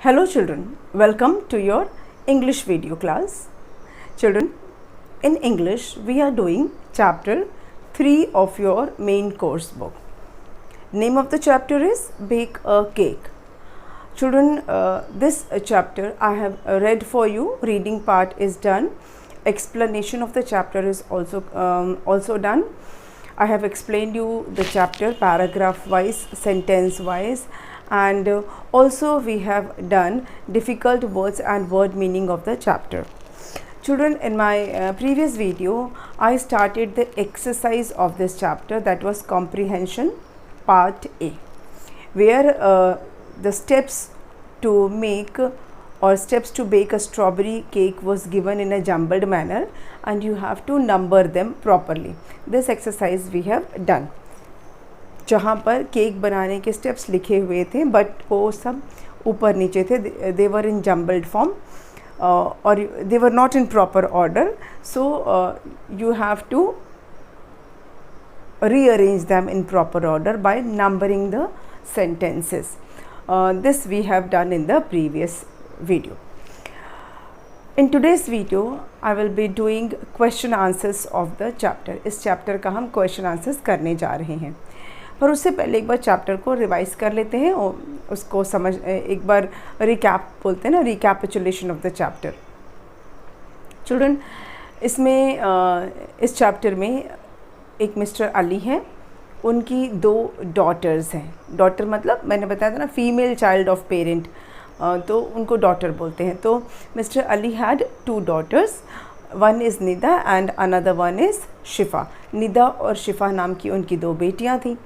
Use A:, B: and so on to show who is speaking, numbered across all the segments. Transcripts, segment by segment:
A: Hello children, welcome to your English video class. Children, in English we are doing chapter 3 of your main course book. Name of the chapter is Bake a Cake. Children, this chapter I have read for you. Reading part is done. Explanation of the chapter is also done. I have explained you the chapter paragraph wise, sentence wise, and also we have done difficult words and word meaning of the chapter. Children, in my previous video I started the exercise of this chapter, that was comprehension part A, where the steps to make or steps to bake a strawberry cake was given in a jumbled manner and you have to number them properly. This exercise we have done, जहाँ पर cake बनाने के steps लिखे हुए थे but वो सब ऊपर नीचे थे. दे वर इन जम्बल्ड फॉर्म और they were not in proper order, so you have to rearrange them in proper order by numbering the sentences. This we have done in the previous video. In today's video I will be doing question answers of the chapter. इस chapter का हम question answers करने जा रहे हैं, पर उससे पहले एक बार चैप्टर को रिवाइज कर लेते हैं और उसको समझ एक बार रिकैप बोलते हैं ना, recapitulation of the chapter. Children, इसमें इस चैप्टर में एक मिस्टर अली हैं, उनकी 2 डॉटर्स हैं. डॉटर मतलब मैंने बताया था ना, फीमेल चाइल्ड ऑफ पेरेंट, तो उनको डॉटर बोलते हैं. तो mister Ali had 2 daughters, one is Nida and another one is Shifa. Nida और शिफ़ा नाम की उनकी 2 बेटियां थीं.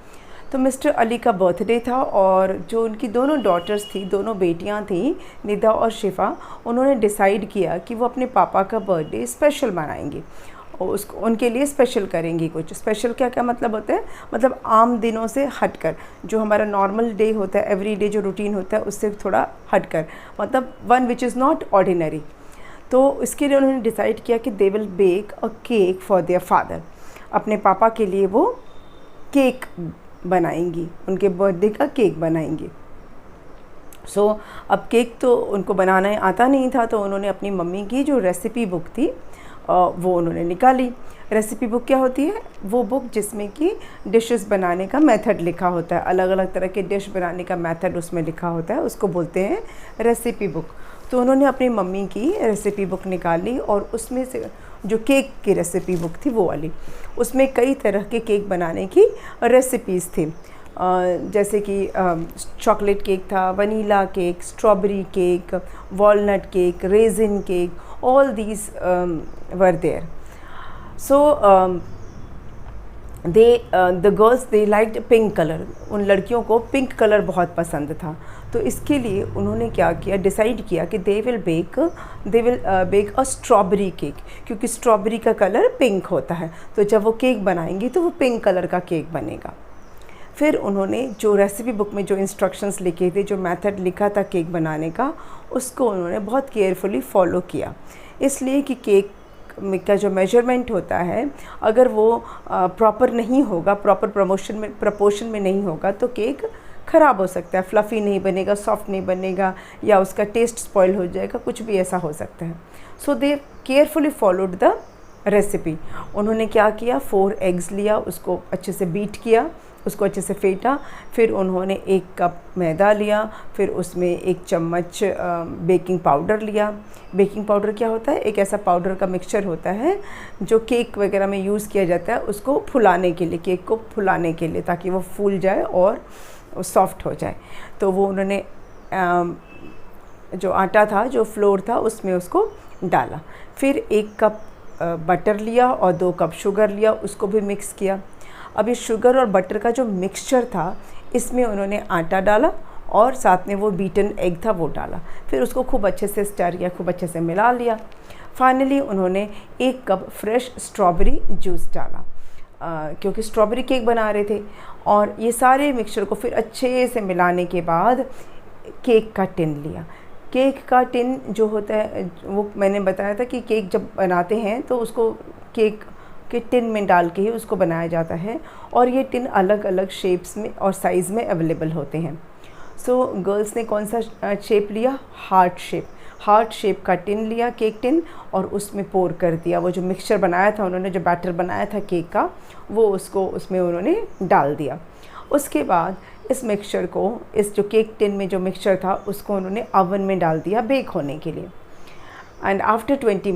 A: तो मिस्टर अली का बर्थडे था और जो उनकी दोनों डॉटर्स थी, दोनों बेटियां थीं, निदा और शिफ़ा, उन्होंने डिसाइड किया कि वो अपने पापा का बर्थडे स्पेशल मनाएंगे और उसको उनके लिए स्पेशल करेंगी. कुछ स्पेशल क्या क्या मतलब होता है, मतलब आम दिनों से हटकर, जो हमारा नॉर्मल डे होता है, एवरी डे जो रूटीन होता है उससे थोड़ा हटकर, मतलब one which is not ordinary. तो इसके लिए उन्होंने डिसाइड किया कि they will bake a cake for their father. अपने पापा के लिए वो केक बनाएंगी, उनके बर्थडे का केक बनाएंगी. सो अब केक तो उनको बनाना आता नहीं था, तो उन्होंने अपनी मम्मी की जो रेसिपी बुक थी वो उन्होंने निकाली. रेसिपी बुक क्या होती है? वो बुक जिसमें कि डिशेस बनाने का मेथड लिखा होता है, अलग अलग तरह के डिश बनाने का मेथड उसमें लिखा होता है, उसको बोलते हैं रेसिपी बुक. तो उन्होंने अपनी मम्मी की रेसिपी बुक निकाली और उसमें से जो केक की रेसिपी बुक थी वो वाली, उसमें कई तरह के केक बनाने की रेसिपीज़ थी. जैसे कि चॉकलेट केक था, vanilla cake, strawberry cake, walnut cake, resin cake, all these were there. So the girls they liked pink color. उन लड़कियों को पिंक कलर बहुत पसंद था. तो इसके लिए उन्होंने क्या किया, डिसाइड किया कि they will bake a strawberry cake, क्योंकि स्ट्रॉबेरी का कलर पिंक होता है. तो जब वो केक बनाएंगी तो वो पिंक कलर का केक बनेगा. फिर उन्होंने जो रेसिपी बुक में जो इंस्ट्रक्शंस लिखे थे, जो मेथड लिखा था केक बनाने का, उसको उन्होंने बहुत केयरफुली फॉलो किया. इसलिए कि केक का जो मेजरमेंट होता है, अगर वो प्रॉपर नहीं होगा, प्रॉपर प्रपोर्शन में नहीं होगा, तो केक ख़राब हो सकता है, फ्लफ़ी नहीं बनेगा, सॉफ्ट नहीं बनेगा, या उसका टेस्ट स्पॉइल हो जाएगा, कुछ भी ऐसा हो सकता है. सो दे केयरफुली फॉलोड द रेसिपी. उन्होंने क्या किया, 4 एग्स लिया, उसको अच्छे से बीट किया, उसको अच्छे से फेंटा. फिर उन्होंने 1 कप मैदा लिया, फिर उसमें 1 चम्मच बेकिंग पाउडर लिया. बेकिंग पाउडर क्या होता है? एक ऐसा पाउडर का मिक्सचर होता है जो केक वगैरह में यूज़ किया जाता है, उसको फुलाने के लिए, केक को फुलाने के लिए, ताकि वो फूल जाए और सॉफ्ट हो जाए. तो वो उन्होंने जो आटा था, जो फ्लोर था, उसमें उसको डाला. फिर 1 कप बटर लिया और 2 कप शुगर लिया, उसको भी मिक्स किया. अब ये शुगर और बटर का जो मिक्सचर था, इसमें उन्होंने आटा डाला और साथ में वो बीटन एग था वो डाला. फिर उसको खूब अच्छे से स्टर किया, खूब अच्छे से मिला लिया. फाइनली उन्होंने 1 कप फ्रेश स्ट्रॉबेरी जूस डाला, क्योंकि स्ट्रॉबेरी केक बना रहे थे. और ये सारे मिक्सचर को फिर अच्छे से मिलाने के बाद केक का टिन लिया. केक का टिन जो होता है, वो मैंने बताया था कि केक जब बनाते हैं तो उसको केक के टिन में डाल के ही उसको बनाया जाता है, और ये टिन अलग अलग शेप्स में और साइज़ में अवेलेबल होते हैं. सो गर्ल्स ने कौन सा शेप लिया, हार्ट शेप का टिन लिया, केक टिन, और उसमें पोर कर दिया। वो जो मिक्सचर बनाया था उन्होंने, जो बैटर बनाया था केक का, वो उसको उसमें उन्होंने डाल दिया। उसके बाद इस मिक्सचर को, इस जो केक टिन में जो मिक्सचर था उसको उन्होंने ओवन में डाल दिया बेक होने के लिए। एंड आफ्टर 20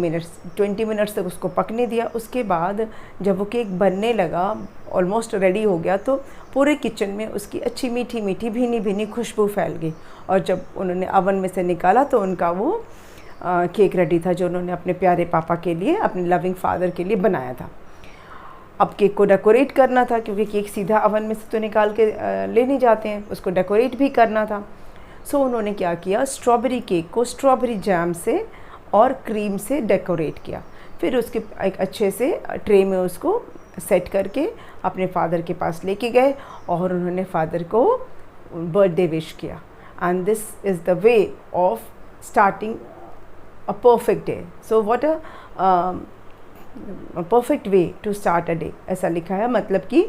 A: मिनट्स तक उसको पकने दिया। उसके बाद जब वो केक बनने लगा, ऑलमोस्ट रेडी हो गया, तो पूरे किचन में उसकी अच्छी मीठी मीठी भीनी भीनी खुशबू फैल गई। और जब उन्होंने ओवन में से निकाला तो उनका वो केक रेडी था, जो उन्होंने अपने प्यारे पापा के लिए, अपने लविंग फादर के लिए बनाया था। अब केक को डेकोरेट करना था, क्योंकि केक सीधा ओवन में से तो निकाल के ले नहीं जाते हैं, उसको डेकोरेट भी करना था। सो उन्होंने क्या किया, स्ट्रॉबेरी केक को स्ट्रॉबेरी जैम से और क्रीम से डेकोरेट किया। फिर उसके एक अच्छे से ट्रे में उसको सेट करके अपने फादर के पास लेके गए और उन्होंने फादर को बर्थडे विश किया। And this is the way of starting a perfect day. So what a perfect way to start a day, ऐसा लिखा है। मतलब कि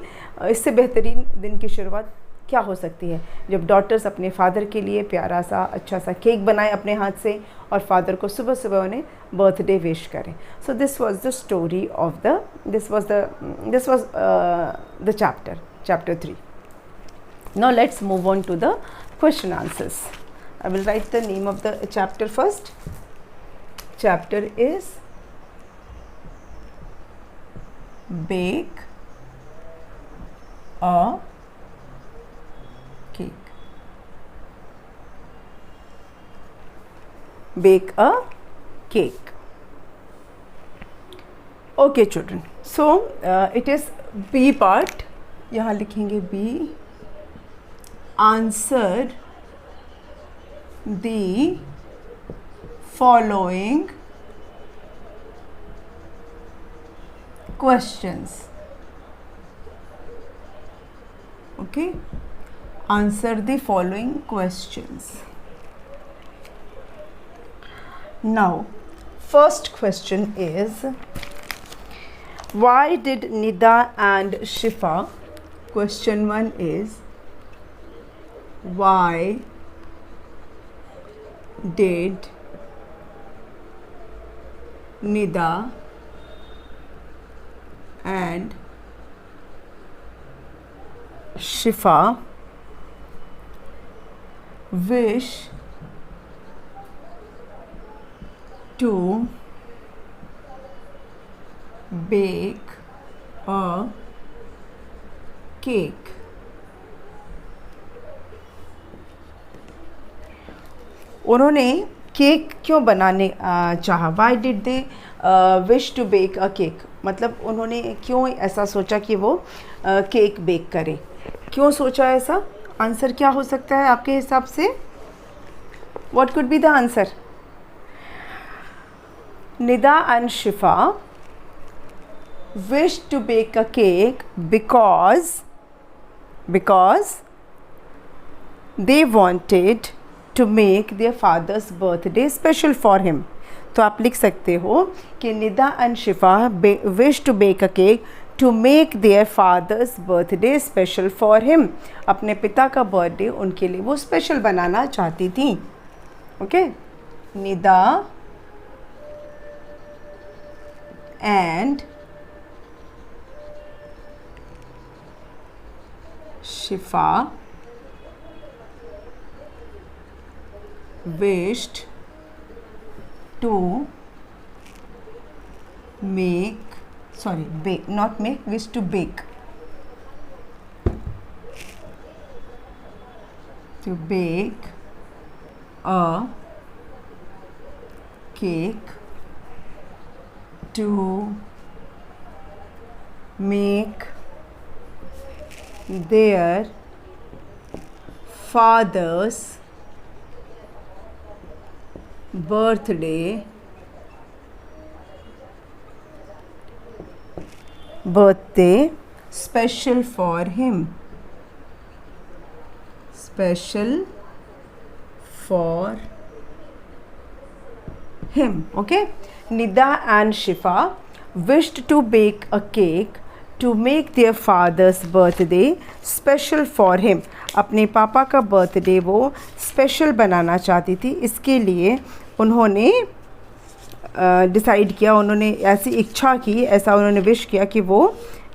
A: इससे बेहतरीन दिन की शुरुआत क्या हो सकती है, जब डॉटर्स अपने फादर के लिए प्यारा सा अच्छा सा केक बनाए अपने हाथ से और फादर को सुबह सुबह उन्हें बर्थडे विश करें। So this was the story of the this was the chapter 3. Now let's move on to the question answers. I will write the name of the chapter first. Chapter is Bake a Cake. Bake a cake. Okay children, so it is B part. यहाँ लिखेंगे B. Answer the following questions. Okay, answer the following questions. Now, first question is, why did Nida and Shifa? Question 1 is, why did Nida and Shifa wish to bake a cake? उन्होंने cake क्यों बनाने चाहा? Why did they wish to bake a cake? मतलब उन्होंने क्यों ऐसा सोचा कि वो केक बेक करें? क्यों सोचा ऐसा? आंसर क्या हो सकता है आपके हिसाब से? What could be the answer? Nida and Shifa wish to bake a cake because they wanted to make their father's birthday special for him. तो आप लिख सकते हो कि Nida and Shifa wish to bake a cake to make their father's birthday special for him. अपने पिता का birthday उनके लिए वो स्पेशल बनाना चाहती थी. Okay, Nida and Shifa wished to make, sorry, bake, not make, wish to bake, to bake a cake to make their father's birthday special for him. Special for him. Okay, Nida and Shifa wished to bake a cake to make their father's birthday special for him, अपने पापा का birthday वो special बनाना चाहती थी, इसके लिए उन्होंने decide किया, उन्होंने ऐसी इच्छा की, ऐसा उन्होंने विश किया कि वो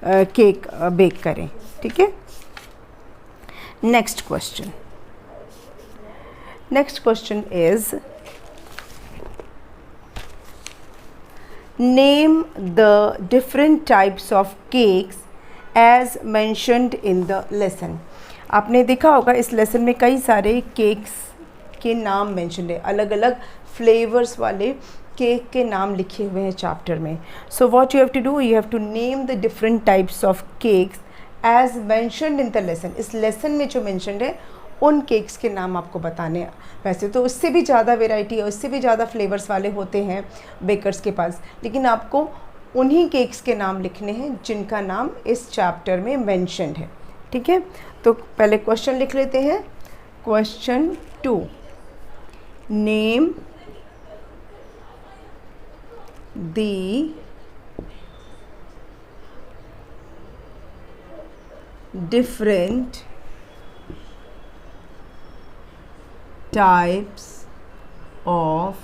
A: केक बेक करें। ठीक है, next question is name the different types of cakes as mentioned in the lesson। आपने देखा होगा इस लेसन में कई सारे केक्स के नाम मेंशन है, अलग अलग फ्लेवर्स वाले केक के नाम लिखे हुए हैं चैप्टर में। So what you have to do, you have to name the different types of cakes as mentioned in the lesson. इस लेसन में जो मेंशनड है उन केक्स के नाम आपको बताने हैं। वैसे तो उससे भी ज़्यादा वेराइटी है, उससे भी ज़्यादा फ्लेवर्स वाले होते हैं बेकर्स के पास, लेकिन आपको उन्हीं केक्स के नाम लिखने हैं जिनका नाम इस चैप्टर में मेंशन्ड है। ठीक है, तो पहले क्वेश्चन लिख लेते हैं। Question 2, name the different types of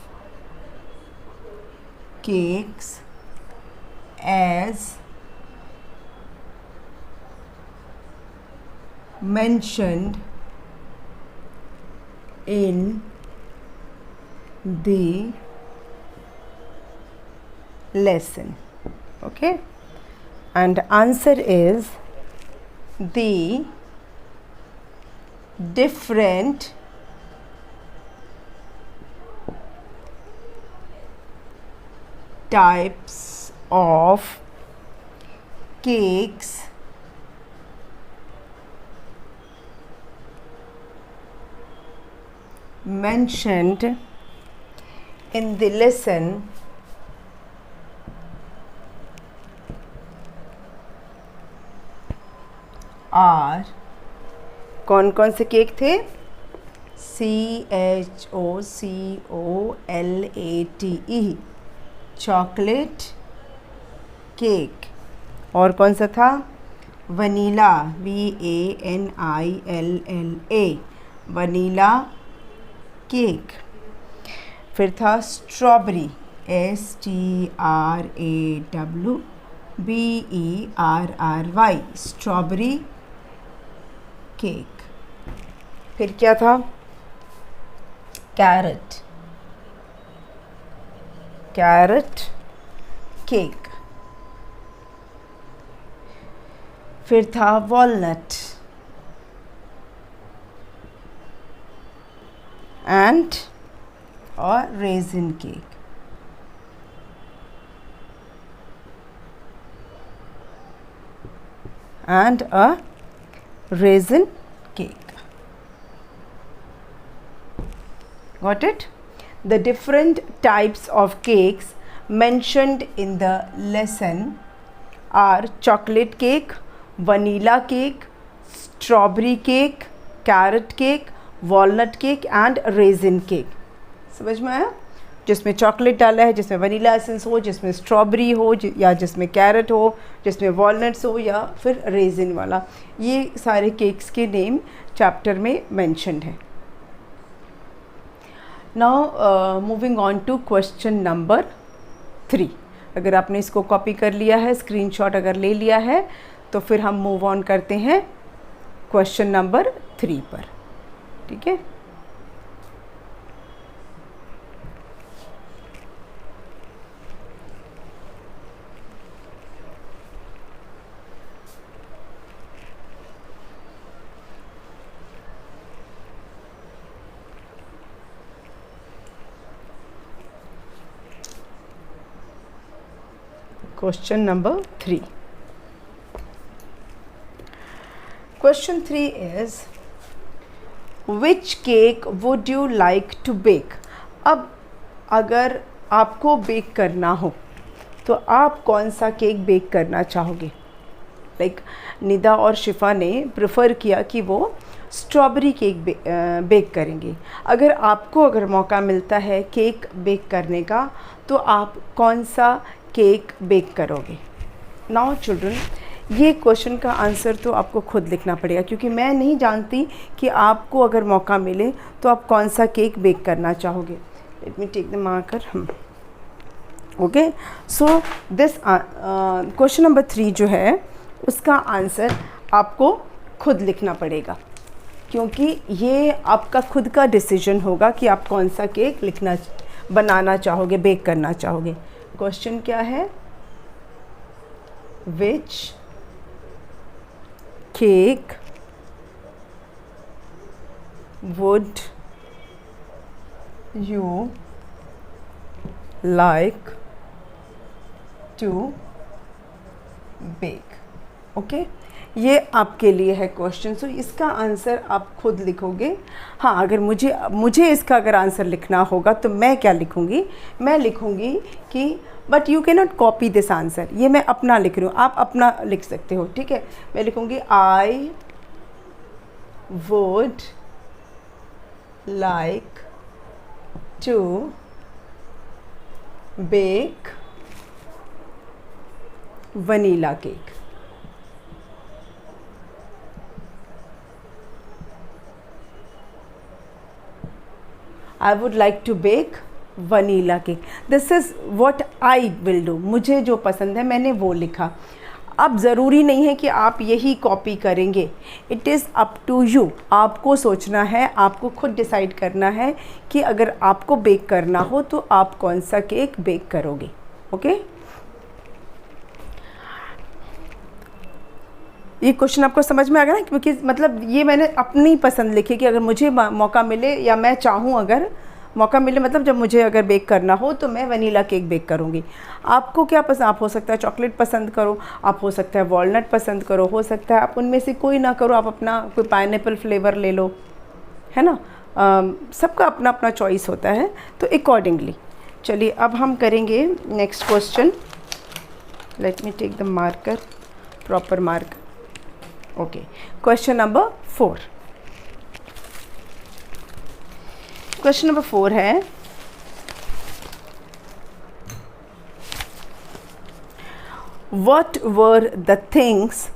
A: cakes as mentioned in the lesson। okay, and answer is the different types of cakes mentioned in the lesson are, कौन कौन से केक थे? CHOCOLATE, chocolate cake. और कौन सा था? Vanilla, VANILLA, vanilla cake. फिर था स्ट्रॉबेरी, STRAWBERRY, स्ट्रॉबेरी केक। फिर क्या था? Carrot cake. फिर था वॉलनट एंड और resin cake. and a raisin cake. Got it? The different types of cakes mentioned in the lesson are chocolate cake, vanilla cake, strawberry cake, carrot cake, walnut cake and raisin cake. समझ में आया? जिसमें chocolate डाला है, जिसमें vanilla essence हो, जिसमें strawberry हो या जिसमें कैरेट हो, जिसमें वॉलनट्स हो या फिर रेजिन वाला, ये सारे केक्स के नेम चैप्टर में मेंशन्ड है. Now moving on to question number 3. अगर आपने इसको कॉपी कर लिया है, स्क्रीनशॉट अगर ले लिया है, तो फिर हम मूव ऑन करते हैं क्वेश्चन नंबर 3 पर. ठीक है. Question number 3. Question 3 is, which cake would you like to bake? अब अगर आपको बेक करना हो तो आप कौन सा केक बेक करना चाहोगे? लाइक निदा और शिफा ने प्रेफर किया कि वो स्ट्रॉबेरी केक बेक करेंगे. अगर मौका मिलता है केक बेक करने का, तो आप कौन सा केक बेक करोगे? नाउ चिल्ड्रन, ये क्वेश्चन का आंसर तो आपको खुद लिखना पड़ेगा, क्योंकि मैं नहीं जानती कि आपको अगर मौका मिले तो आप कौन सा केक बेक करना चाहोगे। Let me take the marker. Okay, so this question number 3 जो है उसका आंसर आपको खुद लिखना पड़ेगा, क्योंकि ये आपका खुद का डिसीजन होगा कि आप कौन सा केक बनाना चाहोगे, बेक करना चाहोगे। क्वेश्चन क्या है? Which cake would you like to bake. Okay, ये आपके लिए है क्वेश्चन। सो इसका आंसर आप खुद लिखोगे। हाँ, अगर मुझे इसका अगर आंसर लिखना होगा तो मैं क्या लिखूँगी? मैं लिखूँगी कि but you can not copy this answer. ये मैं अपना लिख रही हूँ, आप अपना लिख सकते हो, ठीक है। मैं लिखूँगी I would like to bake vanilla cake. I would like to bake vanilla cake. This is what I will do. मुझे जो पसंद है मैंने वो लिखा। अब ज़रूरी नहीं है कि आप यही कॉपी करेंगे। It is up to you. आपको सोचना है, आपको खुद डिसाइड करना है कि अगर आपको बेक करना हो तो आप कौन सा केक बेक करोगे। ओके, ये क्वेश्चन आपको समझ में आ गया ना? क्योंकि मतलब ये मैंने अपनी पसंद लिखी कि अगर मुझे मौका मिले या मैं चाहूँ, अगर मौका मिले मतलब जब मुझे अगर बेक करना हो तो मैं वनीला केक बेक करूँगी। आपको क्या पसंद? आप हो सकता है चॉकलेट पसंद करो, आप हो सकता है वॉलनट पसंद करो, हो सकता है आप उनमें से कोई ना करो, आप अपना कोई पाइनएप्पल फ्लेवर ले लो, है ना। सबका अपना अपना चॉइस होता है, तो अकॉर्डिंगली। चलिए अब हम करेंगे next question. Let me take the marker, proper marker. Okay, question number 4। Question number 4 है, What were the things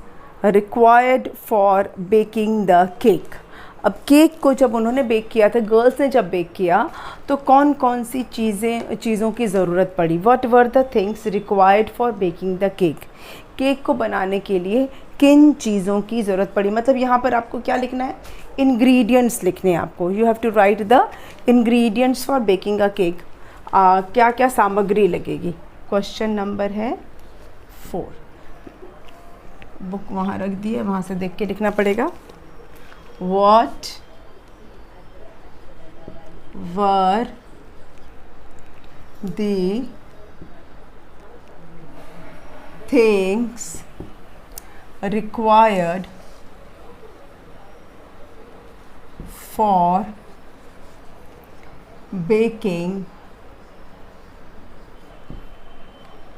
A: required for baking the cake? अब केक को जब उन्होंने बेक किया था, गर्ल्स ने जब बेक किया तो कौन कौन सी चीज़ों की ज़रूरत पड़ी? What were the things required for baking the cake? Cake को बनाने के लिए किन चीज़ों की ज़रूरत पड़ी? मतलब यहाँ पर आपको क्या लिखना है? इंग्रेडिएंट्स लिखने हैं आपको। You have to write the ingredients for baking a cake. क्या क्या सामग्री लगेगी? क्वेश्चन नंबर है 4। बुक वहाँ रख दी है, वहाँ से देख के लिखना पड़ेगा। What were the things required for baking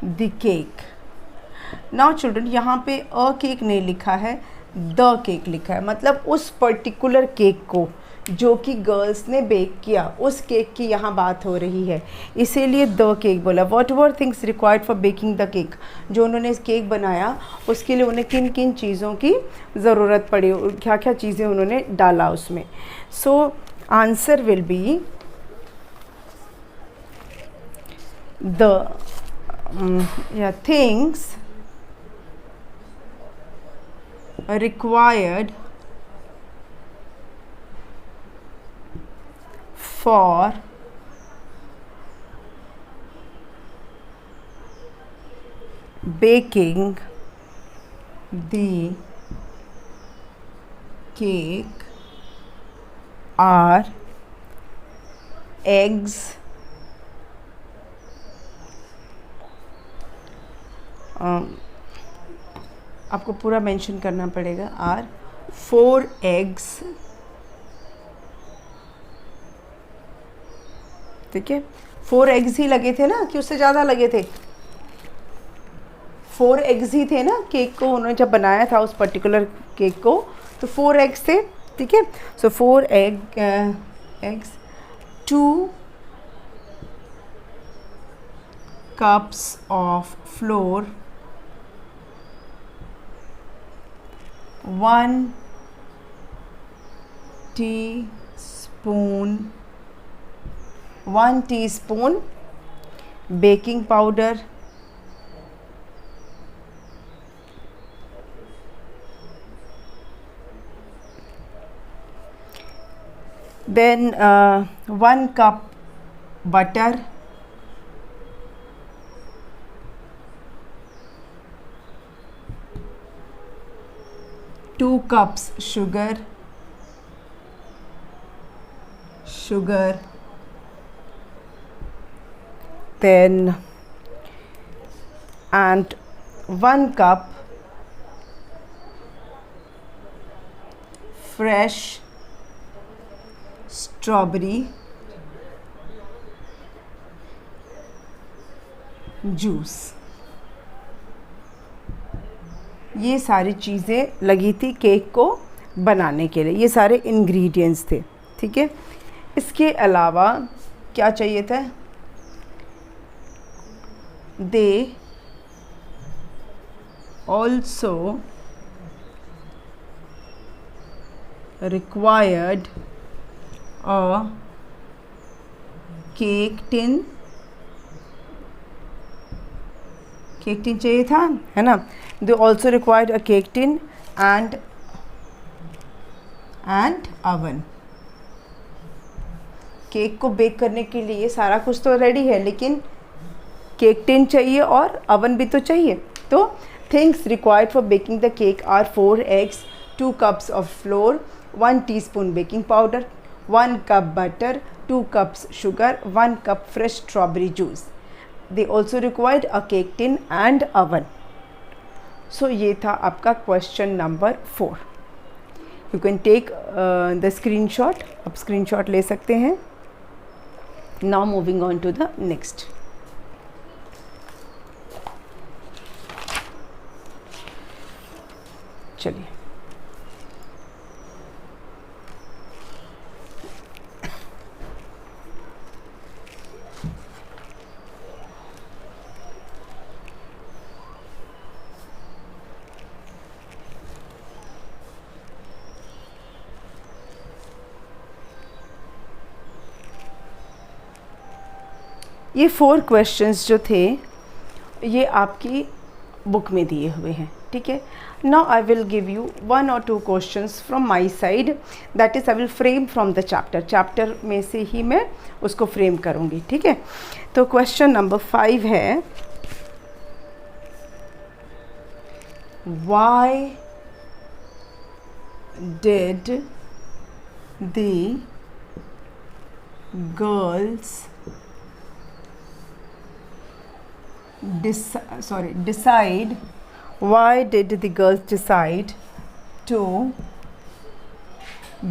A: the cake? Now children, यहाँ पे अ केक नहीं लिखा है, द केक लिखा है। मतलब उस पर्टिकुलर केक को जो कि गर्ल्स ने बेक किया, उस केक की यहाँ बात हो रही है, इसीलिए द केक बोला। What were things required for baking the cake? जो उन्होंने केक बनाया उसके लिए उन्हें किन किन चीज़ों की ज़रूरत पड़ी, क्या क्या चीज़ें उन्होंने डाला उसमें। So answer will be the things required for baking the cake are eggs, आपको पूरा मेंशन करना पड़ेगा। आर 4 eggs, ठीक है। 4 eggs ही लगे थे ना, कि उससे ज़्यादा लगे थे? 4 eggs ही थे ना केक को, उन्होंने जब बनाया था उस पर्टिकुलर केक को, तो 4 eggs थे, ठीक है। सो 4 eggs, 2 cups of flour, 1 teaspoon baking powder, then 1 cup butter, 2 cups sugar, then and 1 cup fresh strawberry juice. ये सारी चीज़ें लगी थी केक को बनाने के लिए, ये सारे इंग्रेडिएंट्स थे, ठीक है। इसके अलावा क्या चाहिए था, they also required a cake tin चाहिए था, है ना। They also required a cake tin and oven. Cake को बेक करने के लिए सारा कुछ तो रेडी है, लेकिन केक टिन चाहिए और अवन भी तो चाहिए। तो things required for baking the cake are 4 eggs, 2 cups of flour, 1 teaspoon baking powder, 1 cup butter, 2 cups sugar, 1 cup fresh strawberry juice. They also required a cake tin and oven. So ये था आपका question number 4. You can take the screenshot. आप screenshot ले सकते हैं. Now moving on to the next. चलिए, ये 4 questions जो थे ये आपकी बुक में दिए हुए हैं, ठीक है। Now I will give you 1 or 2 questions from my side, that is I will frame from the chapter में से ही मैं उसको फ्रेम करूँगी, ठीक है। तो क्वेश्चन नंबर 5 है, why did the girls decide why did the girls decide to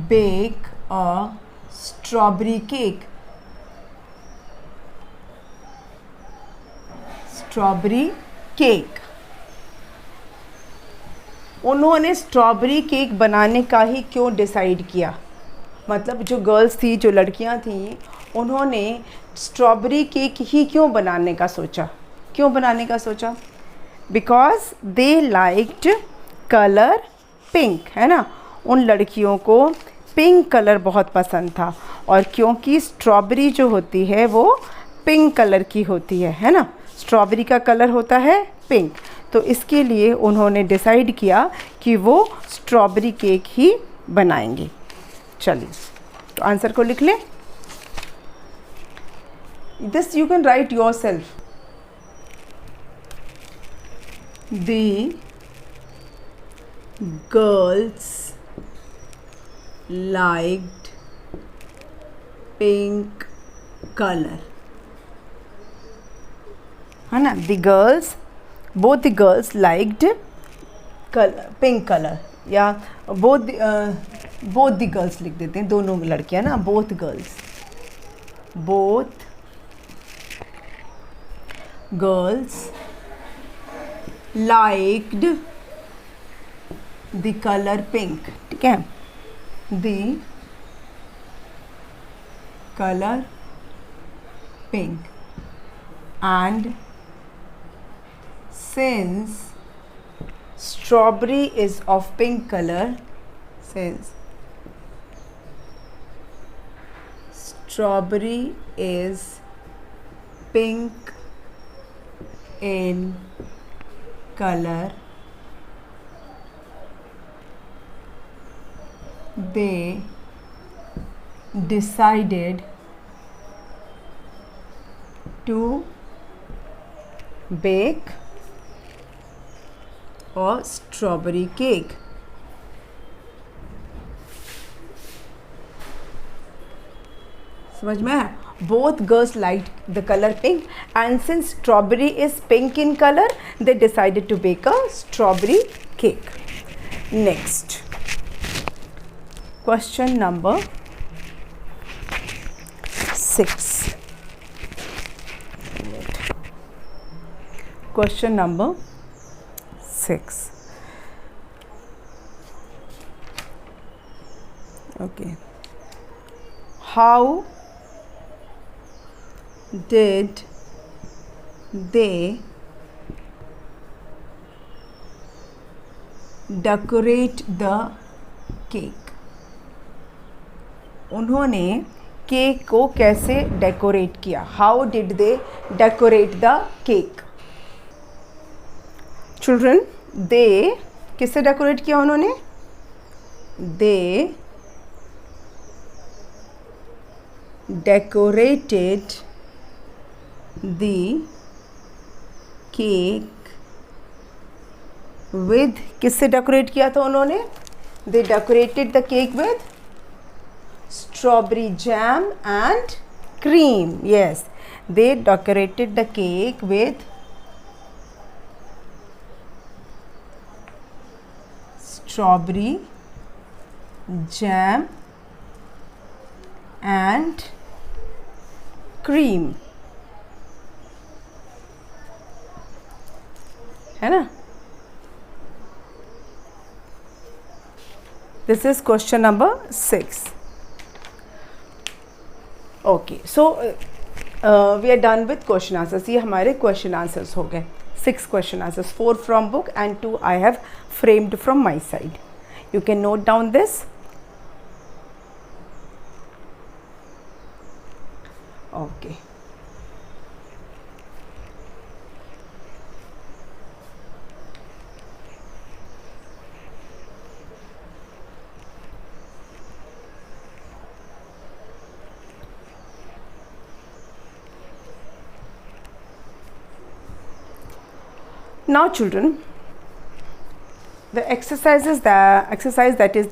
A: bake a strawberry cake? उन्होंने स्ट्रॉबेरी केक बनाने का ही क्यों डिसाइड किया? मतलब जो गर्ल्स थी, जो लड़कियां थी, उन्होंने स्ट्रॉबेरी केक ही क्यों बनाने का सोचा? Because they liked colour pink, है ना। उन लड़कियों को पिंक कलर बहुत पसंद था, और क्योंकि स्ट्रॉबेरी जो होती है वो पिंक कलर की होती है ना। स्ट्रॉबेरी का कलर होता है पिंक, तो इसके लिए उन्होंने डिसाइड किया कि वो स्ट्रॉबेरी केक ही बनाएंगे। चलिए, तो आंसर को लिख लें। This you can write your self. The girls liked pink color, है ना। both the girls liked pink color, या both the girls लिख देते हैं, दोनों लड़कियां ना, both girls liked the color pink, ठीक है। the color pink, and since strawberry is of pink color, says strawberry is pink in color, they decided to bake a strawberry cake. समझ में आया? Both girls liked the color pink, and since strawberry is pink in color, they decided to bake a strawberry cake. Next, question number 6. Question number 6. Okay. How did they decorate the cake? उन्होंने cake को कैसे decorate किया? How did they decorate the cake? Children, they किससे decorate किया उन्होंने? They decorated the cake with, किससे decorate किया था उन्होंने? They decorated the cake with strawberry jam and cream. Yes, they decorated the cake with strawberry jam and cream. है ना? This is question number 6. Okay, so we are done with question answers. ये हमारे question answers हो गए. 6 question answers, 4 from book and 2 I have framed from my side. You can note down this. Okay. Now children, the exercise that is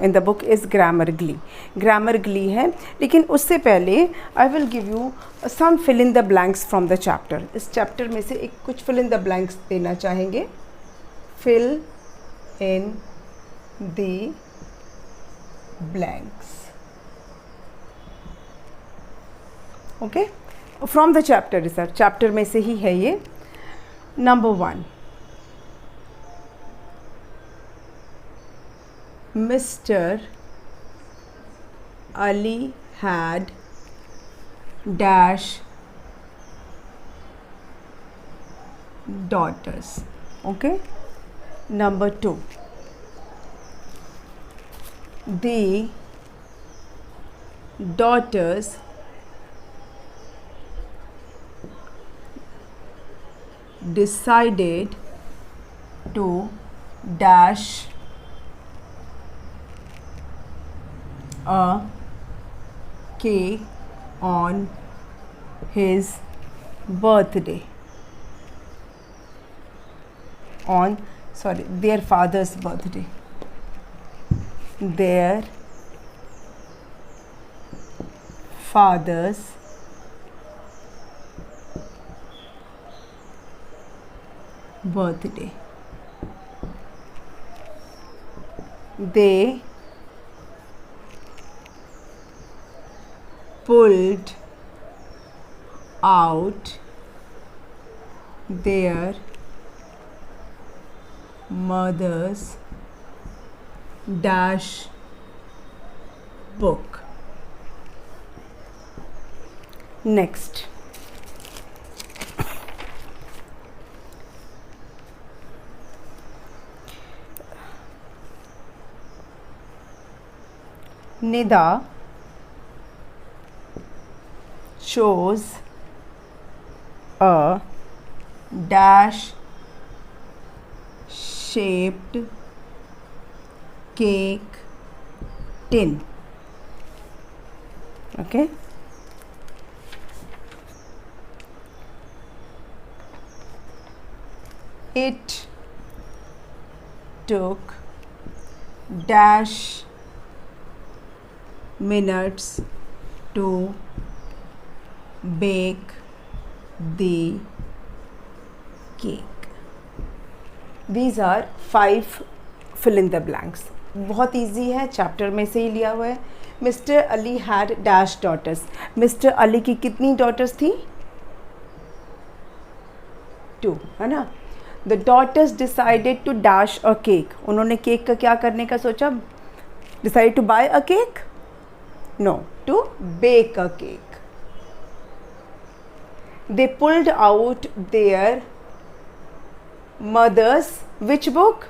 A: in the book is Grammarly. Grammarly है, लेकिन उससे पहले I will give you some fill in the blanks from the chapter. इस chapter में से एक कुछ fill in the blanks देना चाहेंगे. Fill in the blanks. Okay? From the chapter research. Chapter में से ही है ये. Number 1. Mr. Ali had dash daughters. Okay. Number 2. The daughters decided to dash a cake on his birthday. Their father's birthday. Their father's birthday. They pulled out their mother's dash book. Next. Nida chose a dash shaped cake tin. Okay. It took dash minutes to bake the cake. These are 5 fill in the blanks. बहुत easy है, chapter में से ही लिया हुआ है. Mister Ali had dash daughters. Mister Ali की कितनी डॉटर्स थी? 2, है ना. The daughters decided to dash a cake. उन्होंने केक का क्या करने का सोचा? Decide to buy a cake? No, to bake a cake. They pulled out their mother's which book?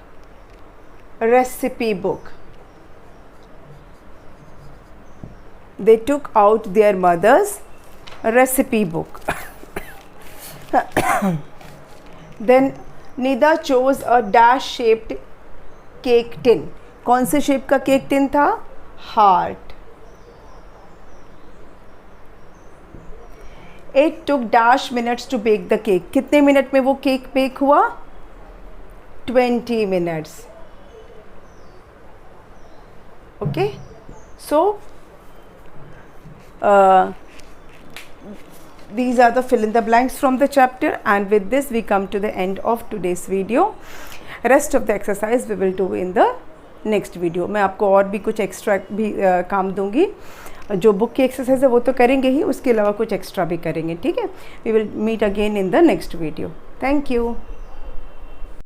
A: Recipe book. They took out their mother's recipe book. Then Nida chose a dash shaped cake tin. कौन से shape का cake tin था? Heart. It took dash minutes to bake the cake. कितने minute में वो cake bake हुआ? 20 minutes. Okay. So these are the fill in the blanks from the chapter, and with this we come to the end of today's video. Rest of the exercise we will do in the next video. मैं आपको और भी कुछ extra भी काम दूंगी. जो book की एक्सरसाइज है वो तो करेंगे ही, उसके अलावा कुछ एक्स्ट्रा भी करेंगे. ठीक है. We will meet again in the next video. Thank you.